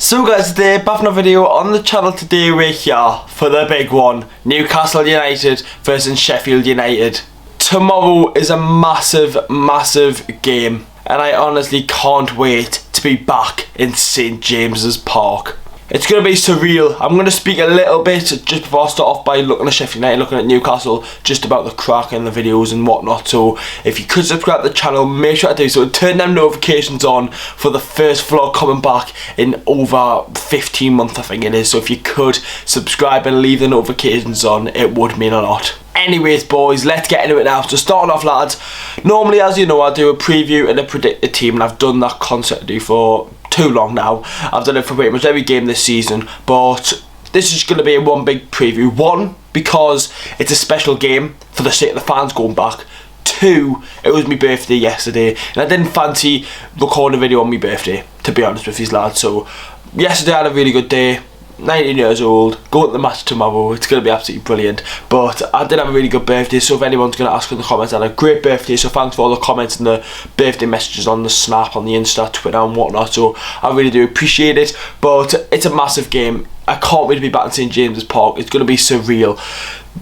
So guys, today back in a video on the channel. Today we're here for the big one, Newcastle United versus Sheffield United. Tomorrow is a massive game and I honestly can't wait to be back in St James's Park. It's going to be surreal. I'm going to speak a little bit just before I start off by looking at Sheffield United, looking at Newcastle, just about the crack in the videos and whatnot. So if you could subscribe to the channel, make sure to do so. Turn them notifications on for the first vlog coming back in over 15 months, I think it is. So if you could subscribe and leave the notifications on, it would mean a lot. Anyways boys, let's get into it now. So starting off lads, normally as you know I do a preview and a predict the team, and I've done that concept for too long now. I've done it for pretty much every game this season, but this is going to be a one big preview. One, because it's a special game for the sake of the fans going back. Two, it was my birthday yesterday and I didn't fancy recording a video on my birthday, to be honest with you lads. So yesterday I had a really good day. 19 years old, going to the match tomorrow, it's going to be absolutely brilliant. But I did have a really good birthday, so if anyone's going to ask in the comments, I had a great birthday, so thanks for all the comments and the birthday messages on the Snap, on the Insta, Twitter and whatnot, so I really do appreciate it. But it's a massive game. I can't wait to be back in St James's Park. It's going to be surreal.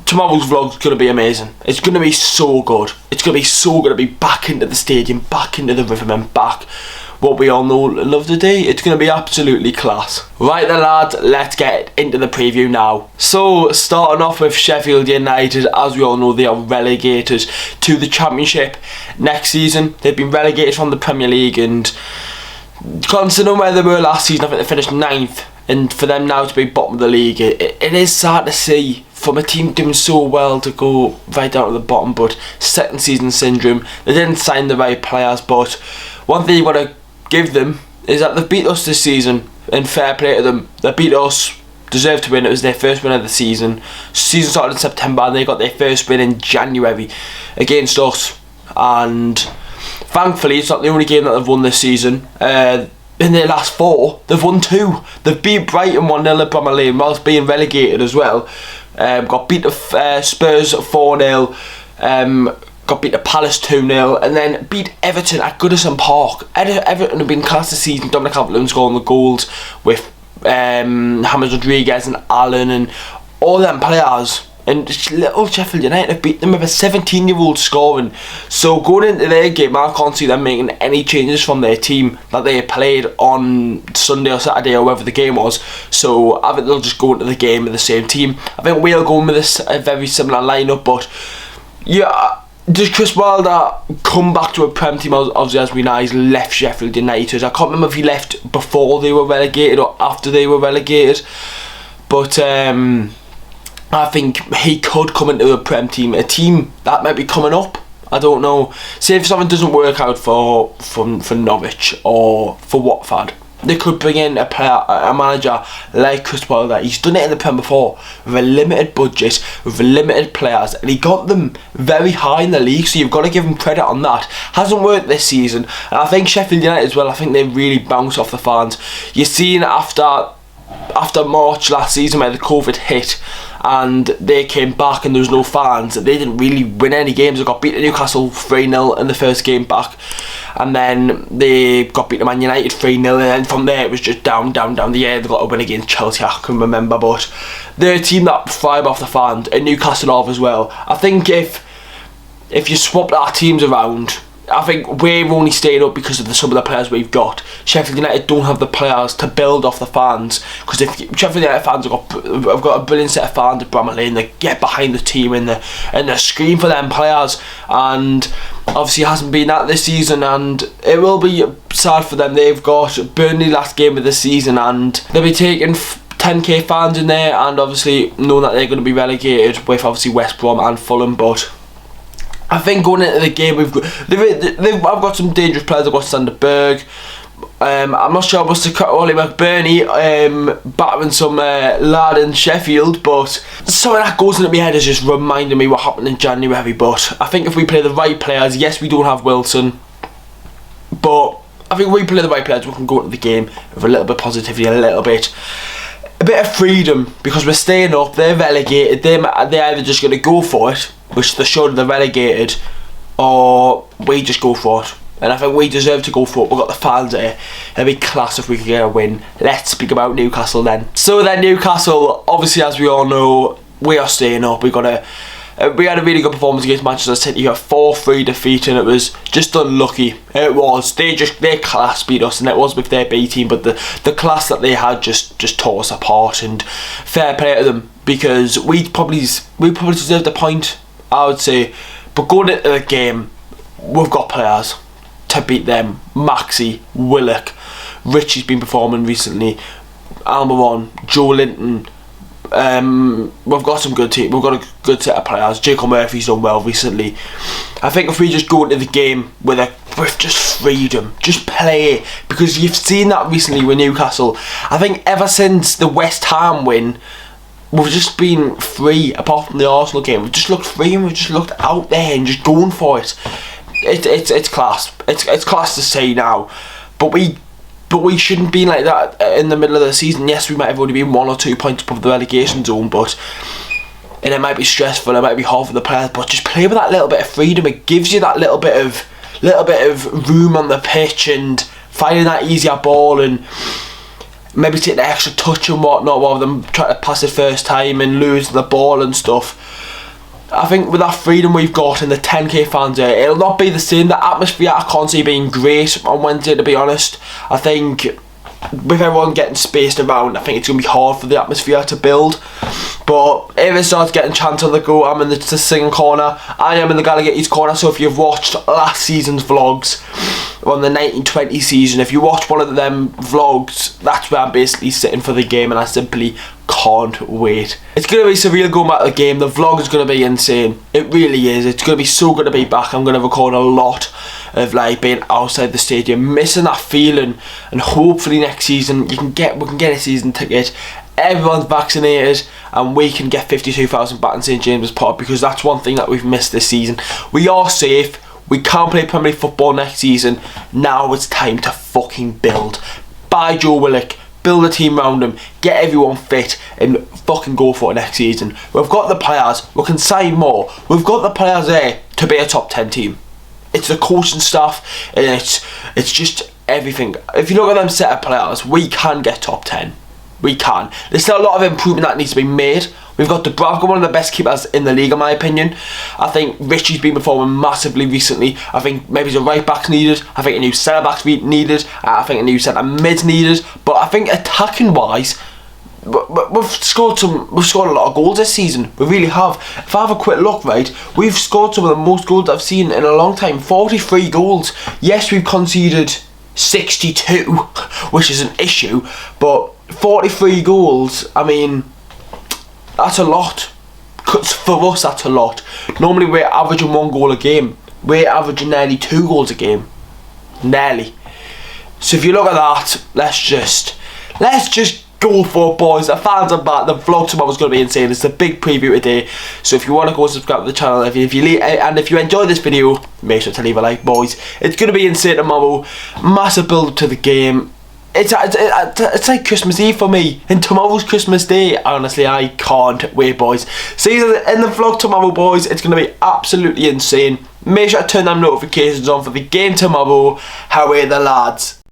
Tomorrow's vlog is going to be amazing. It's going to be so good. It's going to be so good to be back into the stadium, back into the rhythm and back what we all know and love today. It's going to be absolutely class. Right then lads, let's get into the preview now. So starting off with Sheffield United, as we all know they are relegated to the Championship next season. They've been relegated from the Premier League, and considering where they were last season, I think they finished 9th, and for them now to be bottom of the league, it is sad to see from a team doing so well to go right down to the bottom. But second season syndrome, they didn't sign the right players, but one thing you want to give them is that they've beat us this season, and fair play to them. They beat us, deserved to win. It was their first win of the season. Season started in September and they got their first win in January against us, and thankfully it's not the only game that they've won this season. In their last 4 they've won 2. They've beat Brighton 1-0 at Bramall Lane whilst being relegated as well. Got beat to Spurs 4-0, got beat to Palace 2-0, and then beat Everton at Goodison Park. Everton have been class this season. Dominic Calvert-Lewin scoring the goals with James Rodriguez and Allen and all them players. And little Sheffield United have beat them with a 17-year-old scoring. So going into their game, I can't see them making any changes from their team that they played on Sunday or Saturday or whatever the game was. So I think they'll just go into the game with the same team. I think we'll go in with a very similar lineup, but yeah. Does Chris Wilder come back to a Prem team? Obviously, as we know, he's left Sheffield United. I can't remember if he left before they were relegated or after they were relegated, but I think he could come into a Prem team, a team that might be coming up. I don't know. Say if something doesn't work out for Norwich or for Watford, they could bring in a manager like Chris Wilder. He's done it in the Prem before with a limited budget, with limited players, and he got them very high in the league, so you've got to give him credit on that. Hasn't worked this season, and I think Sheffield United as well, I think they really bounce off the fans. You've seen after March last season where the COVID hit and they came back and there was no fans, they didn't really win any games. They got beat to Newcastle 3-0 in the first game back, and then they got beat to Man United 3-0, and then from there it was just down the air. They got a win against Chelsea, I can remember, but they're a team that thrive off the fans, and Newcastle have as well. I think if you swap our teams around, I think we're only staying up because of some of the players we've got. Sheffield United don't have the players to build off the fans, because if Sheffield United fans have got a brilliant set of fans at Bramall Lane, they get behind the team and they scream for them players, and obviously it hasn't been that this season, and it will be sad for them. They've got Burnley last game of the season and they'll be taking 10k fans in there, and obviously knowing that they're going to be relegated with obviously West Brom and Fulham. But I think going into the game, I've got some dangerous players. I've got Sander Berg. I'm not sure what's the Ollie McBurney battering some lad in Sheffield, but something that goes into my head is just reminding me what happened in January. But I think if we play the right players, yes, we don't have Wilson, but I think if we play the right players, we can go into the game with a little bit of positivity, a bit of freedom, because we're staying up, they're relegated, they're either just going to go for it, which they're shown they're relegated, or we just go for it. and I think we deserve to go for it. We've got the fans there. It'd be class if we could get a win. Let's speak about Newcastle then. So then Newcastle, obviously as we all know, we are staying up. We had a really good performance against Manchester City, a 4-3 defeat, and it was just unlucky. It was. Their class beat us, and it was with their B team, but the class that they had just tore us apart. And fair play to them, because we probably deserved the point, I would say. But going into the game, we've got players to beat them. Maxi, Willock, Richie's been performing recently, Almiron, Joe Linton. We've got some good team. We've got a good set of players. Jacob Murphy's done well recently. I think if we just go into the game with just freedom, just play, because you've seen that recently with Newcastle. I think ever since the West Ham win, we've just been free. Apart from the Arsenal game, we've just looked free and we've just looked out there and just going for it. It's class. It's class to say now, but we shouldn't be like that in the middle of the season. Yes, we might have only been 1 or 2 points above the relegation zone, and it might be stressful, it might be hard for the players, but just play with that little bit of freedom. It gives you that little bit of room on the pitch, and finding that easier ball, and maybe take the extra touch and whatnot, rather than trying to pass it first time and lose the ball and stuff. I think with that freedom we've got and the 10k fans there, it'll not be the same. The atmosphere, I can't see being great on Wednesday, to be honest. I think with everyone getting spaced around, I think it's going to be hard for the atmosphere to build. But if it starts getting chants on the go, I'm in the singing corner. I am in the Gallagher East corner. So if you've watched last season's vlogs on the 1920 season, if you watch one of them vlogs, that's where I'm basically sitting for the game, and I simply can't wait. It's going to be surreal going back to the game. The vlog is going to be insane. It really is. It's going to be so good to be back. I'm going to record a lot of like being outside the stadium, missing that feeling, and hopefully next season we can get a season ticket. Everyone's vaccinated and we can get 52,000 back in St James's Park, because that's one thing that we've missed this season. We are safe. We can't play Premier League football next season. Now it's time to fucking build. Buy Joe Willock. Build a team around him, get everyone fit, and fucking go for it next season. We've got the players, we can sign more. We've got the players there to be a top 10 team. It's the coaching staff, and it's just everything. If you look at them set of players, we can get top 10. We can. There's still a lot of improvement that needs to be made. We've got Dubravka, one of the best keepers in the league in my opinion. I think Richie's been performing massively recently. I think maybe the right back's needed. I think a new centre back's needed. I think a new centre mid's needed. But I think attacking wise, we've scored a lot of goals this season. We really have. If I have a quick look, right, we've scored some of the most goals I've seen in a long time. 43 goals. Yes, we've conceded 62, which is an issue, but 43 goals, I mean, that's a lot. For us, that's a lot. Normally we're averaging 1 goal a game. We're averaging nearly 2 goals a game. Nearly. So if you look at that, let's just go for it, boys. The fans are back. The vlog tomorrow's going to be insane. It's a big preview today. So if you want to go subscribe to the channel, if you enjoy this video, make sure to leave a like, boys. It's going to be insane tomorrow. Massive build up to the game. It's like Christmas Eve for me, and tomorrow's Christmas Day. Honestly, I can't wait, boys. See you in the vlog tomorrow, boys. It's going to be absolutely insane. Make sure to turn them notifications on for the game tomorrow. How are the lads?